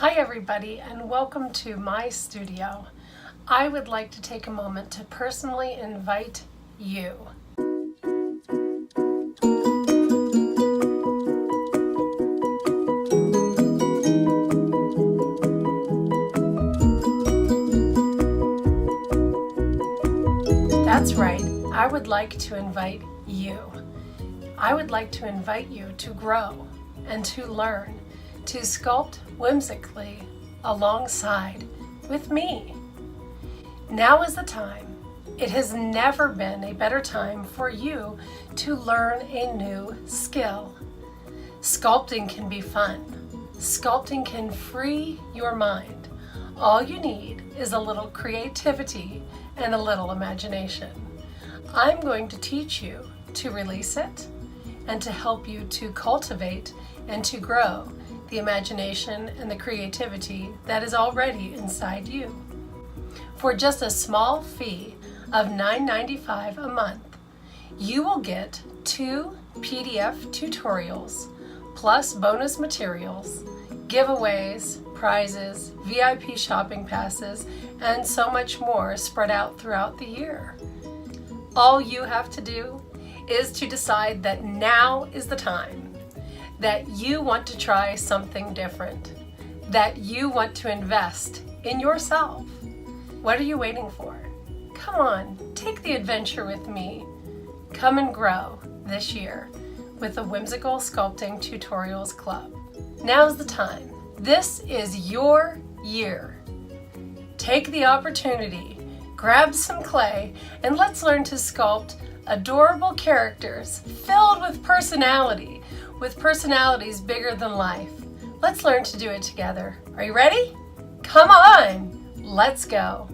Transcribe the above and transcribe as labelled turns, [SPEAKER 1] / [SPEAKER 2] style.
[SPEAKER 1] Hi everybody, and welcome to my studio. I would like to take a moment to personally invite you. That's right, I would like to invite you. I would like to invite you to grow and to learn, to sculpt whimsically alongside with me. Now is the time. It has never been a better time for you to learn a new skill. Sculpting can be fun. Sculpting can free your mind. All you need is a little creativity and a little imagination. I'm going to teach you to release it and to help you to cultivate and to grow the imagination and the creativity that is already inside you. For just a small fee of $9.95 a month, you will get 2 PDF tutorials plus bonus materials, giveaways, prizes, VIP shopping passes, and so much more spread out throughout the year. All you have to do is to decide that now is the time, that you want to try something different, that you want to invest in yourself. What are you waiting for? Come on, take the adventure with me. Come and grow this year with the Whimsical Sculpting Tutorials Club. Now's the time. This is your year. Take the opportunity, grab some clay, and let's learn to sculpt adorable characters filled with personality, with personalities bigger than life. Let's learn to do it together. Are you ready? Come on, let's go.